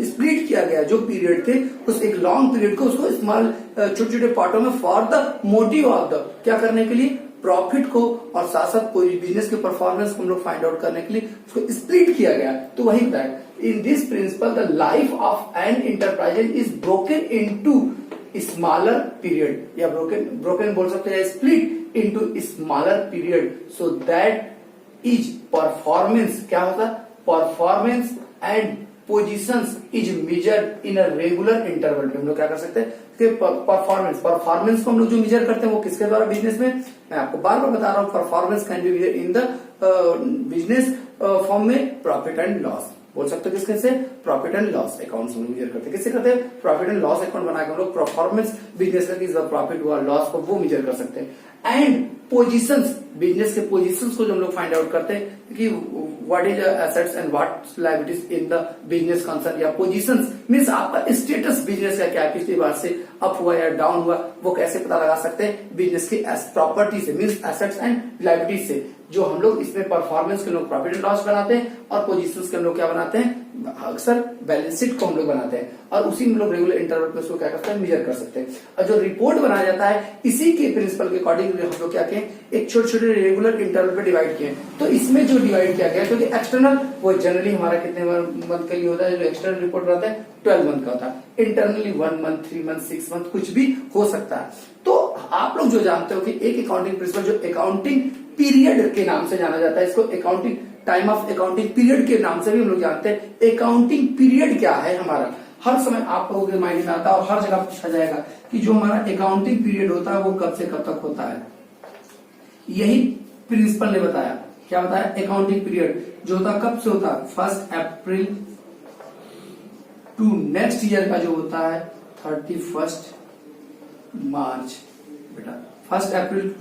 स्प्लिट किया गया, जो पीरियड थे उस एक लॉन्ग पीरियड को उसको स्मॉल छोटे छोटे पार्टों में for the motive of the क्या करने के लिए, प्रॉफिट को और साथ साथ कोई बिजनेस के परफॉर्मेंस को हम लोग फाइंड आउट करने के लिए उसको स्प्लिट किया गया। तो वही बताया, in this principle the life of an enterprise is broken into smaller period, या ब्रोकन बोल सकते हैं, split into smaller period, so that is performance क्या होता है, performance and positions is measured in a regular interval. हम लोग क्या कर सकते हैं, परफॉर्मेंस को हम लोग जो मेजर करते हैं वो किसके द्वारा, बिजनेस में। मैं आपको बार बार बता रहा हूँ, performance can be measured in the business form में प्रॉफिट एंड लॉस बोल सकते हो, किसके से, प्रॉफिट एंड लॉस अकाउंट हम मेजर करते हैं। किससे करते हैं, प्रॉफिट एंड लॉस अकाउंट बनाकर हम लोग परफॉर्मेंस बिजनेस का प्रॉफिट हुआ लॉस को वो मेजर कर सकते हैं। एंड पोजीशंस, बिजनेस के पोजीशंस को जो हम लोग फाइंड आउट करते हैं कि what is assets and what liabilities in the business concern, या पोजीशंस मींस आपका स्टेटस बिजनेस का क्या, पिछली बार से अप हुआ या डाउन हुआ, वो कैसे पता लगा सकते हैं, बिजनेस की प्रॉपर्टी से मींस एसेट्स एंड लायबिलिटीज से। जो हम लोग इसमें परफॉर्मेंस के लोग प्रॉफिट एंड लॉस बनाते हैं, और पोजीशंस के हम लोग क्या बनाते हैं, अक्सर बैलेंस शीट को हम लोग बनाते हैं, और उसी में लोग रेगुलर इंटरवल पे उसको क्या करते हैं, मेजर कर सकते हैं। और जो रिपोर्ट बनाया जाता है इसी के प्रिंसिपल के अकॉर्डिंग हम लोग क्या किए, एक छोटे छोटे रेगुलर इंटरवल पे डिवाइड किए। तो इसमें जो डिवाइड किया गया, क्योंकि एक्सटर्नल वो जनरली हमारा कितने मंथ के लिए होता है, जो एक्सटर्नल रिपोर्ट बनाते हैं 12 मंथ का होता है, इंटरनली 1 मंथ, 3 मंथ, 6 मंथ कुछ भी हो सकता है। तो आप लोग जो जानते हो कि एक अकाउंटिंग प्रिंसिपल जो अकाउंटिंग पीरियड के नाम से जाना जाता है, इसको accounting time of accounting period के नाम से भी हम लोग जानते हैं। अकाउंटिंग पीरियड क्या है हमारा, हर समय आप लोगों के माइंड में आता है और हर जगह पूछा जाएगा कि जो हमारा अकाउंटिंग पीरियड होता है वो कब से कब तक होता है। यही प्रिंसिपल ने बताया, क्या बताया, अकाउंटिंग पीरियड जो होता है कब से होता है, 1 अप्रैल टू नेक्स्ट ईयर का जो होता है 31 मार्च बेटा, 1 अप्रैल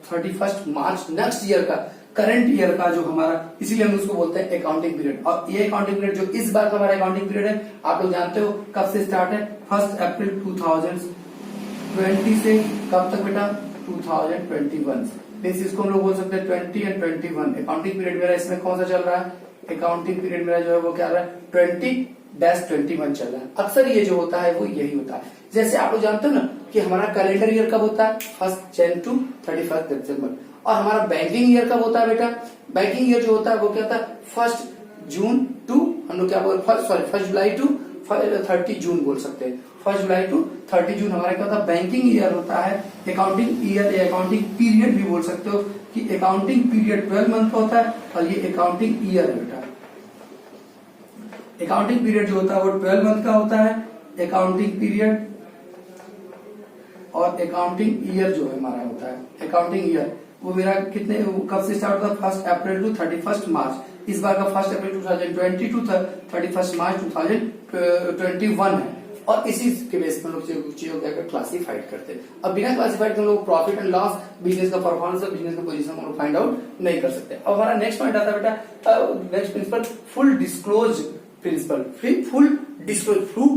31 मार्च नेक्स्ट ईयर का, करंट ईयर का जो हमारा, इसीलिए हम उसको बोलते हैं अकाउंटिंग पीरियड। और ये अकाउंटिंग पीरियड जो इस बार का हमारा अकाउंटिंग पीरियड है, आप लोग जानते हो कब से स्टार्ट है, 1 अप्रैल 2020 से कब तक बेटा, 2021। मीन्स इसको हम लोग बोल सकते हैं 20 एंड 21। अकाउंटिंग पीरियड मेरा इसमें कौन सा चल रहा है, अकाउंटिंग पीरियड मेरा जो है वो क्या रहा है, 20-21 चल रहा है। अक्सर ये जो होता है वो यही होता है। जैसे आप लोग जानते हो ना कि हमारा कैलेंडर ईयर कब होता है, 1 जनवरी टू 31 दिसंबर। और हमारा बैंकिंग ईयर कब होता है बेटा, बैंकिंग ईयर जो होता है वो क्या होता है, 1 जून टू, हम लोग क्या बोल, 1 जुलाई टू 30 जून बोल सकते हैं। 1 जुलाई टू 30 जून हमारा क्या होता है, बैंकिंग ईयर होता है। अकाउंटिंग ईयर या अकाउंटिंग पीरियड भी बोल सकते हो कि अकाउंटिंग पीरियड 12 मंथ का होता है और ये अकाउंटिंग ईयर है बेटा। अकाउंटिंग पीरियड जो होता है वो 12 मंथ का होता है, अकाउंटिंग पीरियड। और अकाउंटिंग ईयर जो है हमारा होता है, अकाउंटिंग ईयर वो मेरा कितने, कब से स्टार्ट होता है, 1 अप्रैल टू 31 मार्च। इस बार का 1 अप्रैल 2020 टू 31 मार्च 2021 है। और इसी के बेस पर लोग चीजों को क्लासिफाइड करते हैं। अब बिना क्लासिफाइड हम लोग प्रॉफिट एंड लॉस, बिजनेस का परफॉर्मेंस और बिजनेस का पोजीशन हम लोग फाइंड आउट नहीं कर सकते। अब हमारा नेक्स्ट पॉइंट आता है बेटा, next principle full disclose principle.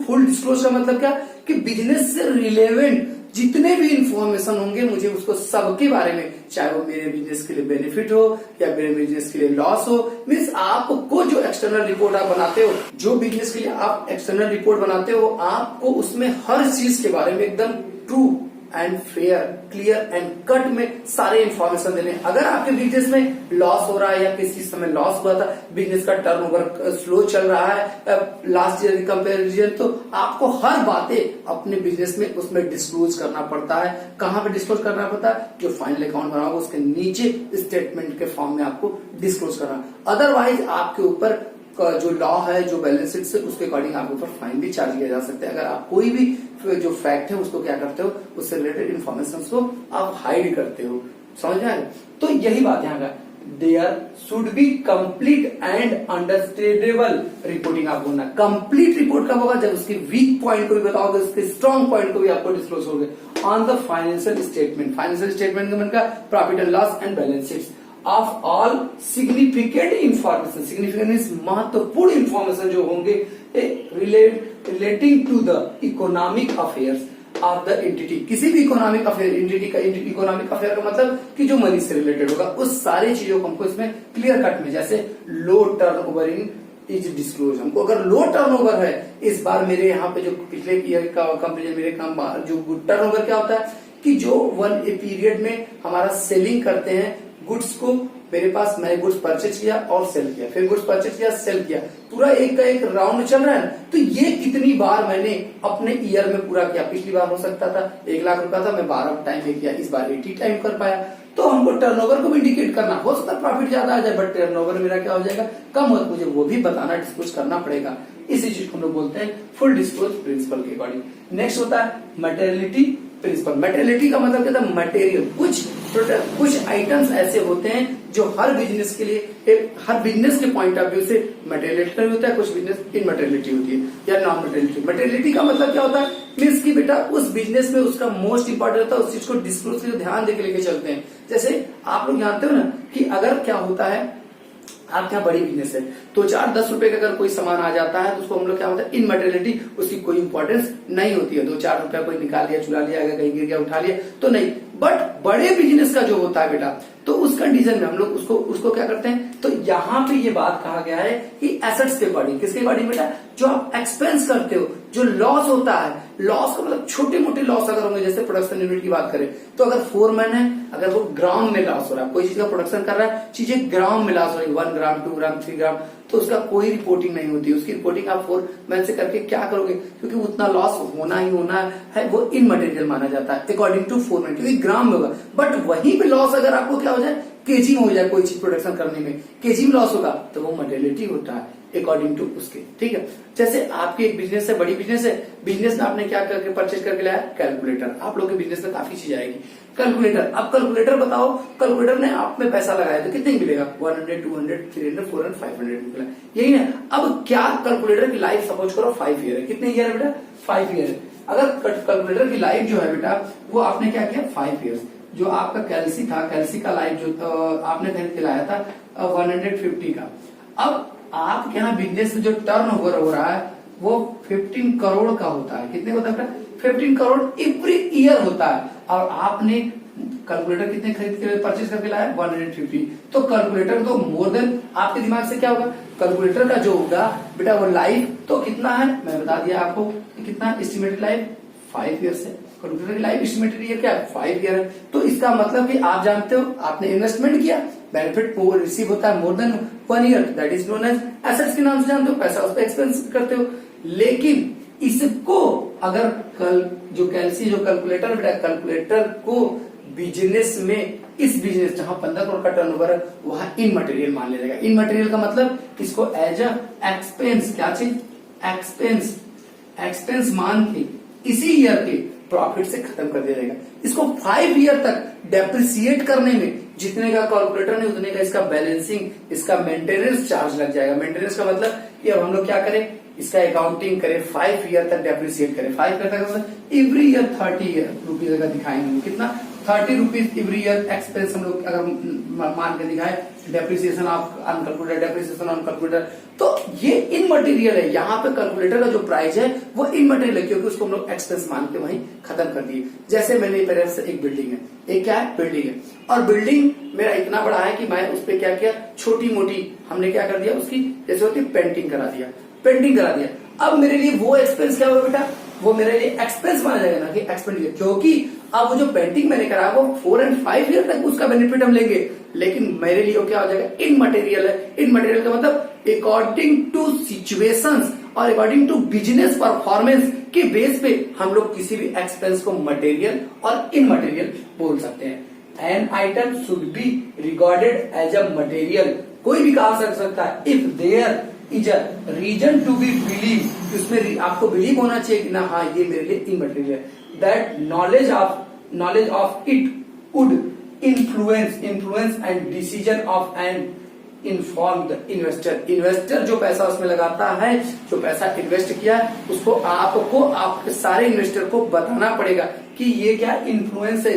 Full disclose का मतलब क्या कि बिजनेस से रिलेवेंट जितने भी इंफॉर्मेशन होंगे मुझे उसको सबके बारे में, चाहे वो मेरे बिजनेस के लिए बेनिफिट हो या मेरे बिजनेस के लिए लॉस हो। मीन्स आपको जो एक्सटर्नल रिपोर्ट आप बनाते हो, जो बिजनेस के लिए आप एक्सटर्नल रिपोर्ट बनाते हो, आपको उसमें हर चीज के बारे में एकदम true and fair, clear and cut में सारे इंफॉर्मेशन देने। अगर आपके बिजनेस में लॉस हो रहा है या किसी समय लॉस हुआ था, बिजनेस का टर्नओवर स्लो चल रहा है लास्ट ईयर कंपेरिजन, तो आपको हर बातें अपने बिजनेस में उसमें डिस्क्लोज करना पड़ता है। कहाँ पे डिस्क्लोज करना पड़ता है, जो फाइनल अकाउंट बना होगा उसके नीचे स्टेटमेंट के फॉर्म में आपको डिस्क्लोज करना। अदरवाइज आपके ऊपर जो लॉ है, जो बैलेंस शीट से, उसके अकॉर्डिंग आपके ऊपर फाइन भी चार्ज किया जा सकता है। अगर आप कोई भी जो फैक्ट है उसको क्या करते हो, उससे रिलेटेड इन्फॉर्मेशन को आप हाइड करते हो। समझ में आए? तो यही बात यहाँ का, there should be complete and understandable reporting आपको होना। कंप्लीट रिपोर्ट कब होगा, जब उसके वीक पॉइंट को भी बताओगे, उसके स्ट्रॉन्ग पॉइंट को भी आपको डिस्क्लोज होगे on the financial statement. Financial statement का मतलब profit and loss and balance sheet of all significant information. Significant means महत्वपूर्ण इंफॉर्मेशन जो होंगे relating to the economic affairs of the entity. किसी भी इकोनॉमिक अफेयर, एंटिटी का economic affair का मतलब कि जो मनी से रिलेटेड होगा, उस सारी चीजों को हमको इसमें क्लियर कट में, जैसे लो टर्नओवर इन इज डिस्क्लोज। हमको अगर लो टर्नओवर है, इस बार मेरे यहाँ पे जो पिछले ईयर का कंपेरिजन, मेरे काम जो टर्नओवर क्या होता है कि जो वन पीरियड में हमारा सेलिंग करते हैं गुड्स को, मेरे पास मैंने गुड्स परचेज किया और सेल किया, फिर गुड्स परचेज किया, सेल किया, पूरा एक का एक राउंड चल रहा है। तो ये कितनी बार मैंने अपने ईयर में पूरा किया। पिछली बार हो सकता था 1 लाख रुपया था, मैं 12 टाइम में किया, इस बार 80 टाइम कर पाया। तो हमको टर्नओवर को भी इंडिकेट करना, हो सकता है प्रॉफिट ज्यादा आ जाए बट टर्नओवर मेरा क्या हो जाएगा, कम हो, मुझे वो भी बताना, डिस्क्लोज करना पड़ेगा। इसी चीज को हम लोग बोलते हैं फुल डिस्क्लोज प्रिंसिपल के अकॉर्डिंग। नेक्स्ट होता है मटेरियलिटी प्रिंसिपल। मटेरियलिटी का मतलब क्या था, मटेरियल, कुछ आइटम्स ऐसे होते हैं जो हर बिजनेस के लिए, हर बिजनेस के पॉइंट ऑफ व्यू से मटेरियलिटी होता है, कुछ बिजनेस इनमटेरियलिटी होती है या नॉन मटेरियलिटी। मटेरियलिटी का मतलब क्या होता है, मीन्स की बेटा उस बिजनेस में उसका मोस्ट इंपॉर्टेंट होता है, उस चीज को डिस्क्लोज करके ध्यान देके लेके चलते हैं। जैसे आप लोग जानते हो ना कि अगर क्या होता है, आपके यहाँ बड़ी बिजनेस है तो 4-10 रुपए का अगर कोई सामान आ जाता है तो उसको हम लोग क्या होता है, इनमटेरियलिटी, उसकी कोई इंपॉर्टेंस नहीं होती है। 2-4 रुपया कोई निकाल लिया, चुरा लिया, अगर कहीं गिर गया उठा लिया तो नहीं। बट बड़े बिजनेस का जो होता है बेटा, तो उस कंडीशन में हम लोग उसको क्या करते हैं, तो यहाँ पे ये बात कहा गया है कि एसेट्स के अकॉर्डिंग, किसके अकॉर्डिंग बेटा, जो आप एक्सपेंस करते हो, जो लॉस होता है, लॉस का मतलब छोटे मोटे लॉस अगर होंगे, जैसे प्रोडक्शन यूनिट की बात करें तो अगर फोरमैन है, अगर वो ग्राम में लॉस हो रहा है, कोई चीज का प्रोडक्शन कर रहा है, चीजें ग्राम में लॉस हो रही है, 1 ग्राम 2 ग्राम 3 ग्राम, तो उसका कोई रिपोर्टिंग नहीं होती। उसकी रिपोर्टिंग आप फोरमैन से करके क्या करोगे, क्योंकि उतना लॉस होना ही होना है, वो इनमटेरियल माना जाता है अकॉर्डिंग टू फोरमैन, क्योंकि ग्राम में होगा। बट वहीं पे लॉस अगर आपको क्या हो जाए, केजी में हो जाए, कोई चीज प्रोडक्शन करने में केजी में लॉस होगा तो वो मटेरियलिटी होता है। अकॉर्डिंग टू उसके, ठीक है। जैसे आपकी एक बिजनेस है, बड़ी बिजनेस है, बिजनेस में आपने क्या करके परचेज करके लाया, कैलकुलेटर। आप लोग के बिजनेस में काफी चीज आएगी। कैलकुलेटर, अब कैलकुलेटर बताओ, कैलकुलेटर ने आप में पैसा लगाया तो कितने मिलेगा, 100, 200, 300, 400, 500 मिला, यही ना। अब क्या कैलकुलेटर की लाइफ सपोज करो 5 ईयर है, कितने ईयर है बेटा, 5 ईयर है। अगर कैलकुलेटर की लाइफ जो है बेटा, वो आपने क्या किया, 5 ईयर्स। जो आपका कैल्सी था, कैल्सी का लाइफ जो आपने खरीद के लाया था 150 का। अब आपके यहाँ बिजनेस में जो टर्न ओवर हो रहा है वो 15 करोड़ का होता है। कितने होता है, 15 करोड़ एवरी ईयर होता है। और आपने कैलकुलेटर कितने खरीद के परचेज करके लाया, 150। तो कैलकुलेटर तो मोर देन, आपके दिमाग से क्या होगा, कैलकुलेटर का जो होगा बेटा वो लाइफ तो कितना है, मैं बता दिया आपको कितना एस्टिमेटेड लाइफ, 5 ईयर्स है। कैलकुलेटर की लाइफ एस्टिमेटेड ईयर क्या है, 5 ईयर है। तो इसका मतलब कि आप जानते हो, आपने इन्वेस्टमेंट किया, बेनिफिट रिसीव होता है more than 1 year, that is known as assets के नाम से जानते हो, पैसा उस पर एक्सपेंस करते हो। लेकिन इसको अगर कल जो कैल्सी जो कैलकुलेटर बेटा, कैलकुलेटर को बिजनेस में, इस बिजनेस जहां 15 करोड़ का टर्नओवर है वहां इन मटेरियल मान लिया जाएगा। इन मटेरियल का मतलब इसको एज अ एक्सपेंस, क्या चीज, एक्सपेंस, एक्सपेंस मान के इसी ईयर के प्रॉफिट से खत्म कर दिया जाएगा। इसको 5 ईयर तक डेप्रिसिएट करने में जितने का कैलकुलेटर ने उतने का इसका बैलेंसिंग, इसका मेंटेनेंस चार्ज लग जाएगा। मेंटेनेंस का मतलब कि अब हम लोग क्या करें, इसका अकाउंटिंग करें, 5 ईयर तक डेप्रिसिएट करें। 5 ईयर तक मतलब एवरी ईयर 30 रुपीज अगर दिखाएंगे, कितना, 30 रुपीज एवरी ईयर एक्सपेंस हम लोग अगर मान के दिखाए, depreciation of on calculator, depreciation on calculator. तो ये इन मटेरियल है। यहाँ पे कैलकुलेटर का जो प्राइस है वो इन मटेरियल है, क्योंकि उसको हम लोग एक्सपेंस मान के वहीं खत्म कर दिए। जैसे मैंने एक बिल्डिंग है, एक क्या है, बिल्डिंग है, और बिल्डिंग मेरा इतना बड़ा है कि मैं उस पर क्या किया, छोटी मोटी हमने क्या कर दिया, उसकी जैसे होती पेंटिंग करा दिया, पेंटिंग करा दिया। अब मेरे लिए वो एक्सपेंस क्या होगा बेटा, वो मेरे लिए एक्सपेंस माना जाएगा ना कि एक्सपेंडिचर, क्योंकि अब वो जो पेंटिंग मैंने करा वो 4 और 5 ईयर तक उसका बेनिफिट हम लेंगे। लेकिन मेरे लिए क्या हो जाएगा, इन मटेरियल है। इन मटेरियल का मतलब अकॉर्डिंग टू सिचुएशंस और अकॉर्डिंग टू बिजनेस परफॉर्मेंस के बेस पे हम लोग किसी भी एक्सपेंस को मटेरियल और इन मटेरियल बोल सकते हैं। An item should be regarded as a material, कोई भी कहा जा सकता है, if there is a reason to be believe, उसमें आपको बिलीव होना चाहिए कि ना हाँ ये मेरे लिए इमटेरियल है, that knowledge of it would influence and decision of N informed investor. Investor जो पैसा उसमें लगाता है, जो पैसा इन्वेस्ट किया, उसको आपको आपके सारे इन्वेस्टर को बताना पड़ेगा कि ये क्या इन्फ्लुएंस है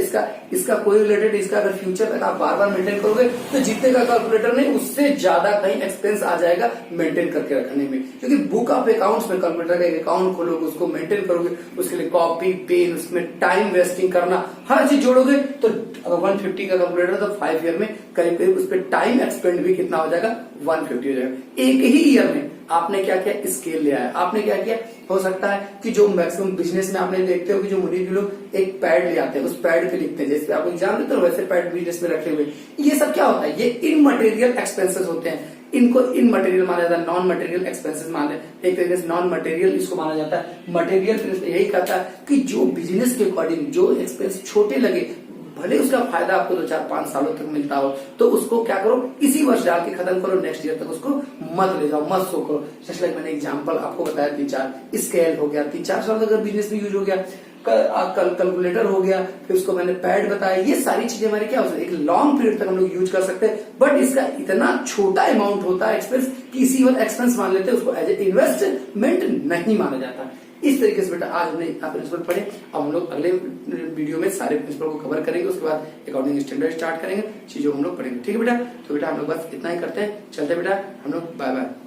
इसका कोई रिलेटेड, इसका अगर फ्यूचर तक आप बार बार मेंटेन करोगे तो जितने का कैलकुलेटर नहीं उससे ज्यादा कहीं एक्सपेंस आ जाएगा मेंटेन करके रखने में। क्योंकि बुक ऑफ अकाउंट्स में कैलकुलेटर का एक अकाउंट खोलोगे, उसको मेंटेन करोगे, उसके लिए कॉपी पेन, उसमें टाइम वेस्टिंग करना, हर चीज जोड़ोगे तो अगर 150 का कैलकुलेटर तो 5 ईयर में करीब करीब उस पर टाइम एक्सपेंड भी कितना हो जाएगा, 150 हो जाएगा। एक ही ईयर में आपने क्या किया, स्केल ले आया। आपने क्या किया, हो सकता है कि जो मैक्सिमम बिजनेस में आपने देखते हो कि जो मुनीर के लोग एक पैड ले आते हैं, उस पैड पे लिखते हैं, जैसे आप एग्जाम देते हो वैसे पैड बिजनेस में रखे हुए। ये सब क्या होता है, ये इन मटेरियल एक्सपेंसेस होते हैं। इनको इन मटेरियल माना जाता है, नॉन मटेरियल एक्सपेंसेस माने एक तरीके से नॉन मटेरियल इसको माना जाता है। मटेरियल यही कहता है कि जो बिजनेस के अकॉर्डिंग जो एक्सपेंस छोटे लगे, भले उसका फायदा आपको 2-4-5 सालों तक मिलता हो, तो उसको क्या करो, इसी वर्ष डाल के खत्म करो, नेक्स्ट ईयर तक उसको मत ले जाओ, मत शो करो। जैसे लाइक मैंने एग्जांपल आपको बताया, 3-4 स्केल हो गया, 3-4 साल तक बिजनेस में यूज हो गया, कैलकुलेटर हो गया, फिर उसको मैंने पैड बताया। ये सारी चीजें हमारे क्या हो सकती है, एक लॉन्ग पीरियड तक हम लोग यूज कर सकते हैं। बट इसका इतना छोटा अमाउंट होता है एक्सपेंस कि इसी वक्त एक्सपेंस मान लेते हैं, उसको एज ए इन्वेस्टमेंट नहीं माना जाता। इस तरीके से बेटा आज हमने प्रिंसिपल पढ़े। अब हम लोग अगले वीडियो में सारे प्रिंसिपल को कवर करेंगे, उसके बाद अकाउंटिंग स्टैंडर्ड स्टार्ट करेंगे, चीजों हम लोग पढ़ेंगे। ठीक है बेटा, तो बेटा हम लोग बस इतना ही करते हैं, चलते बेटा हम लोग, बाय बाय।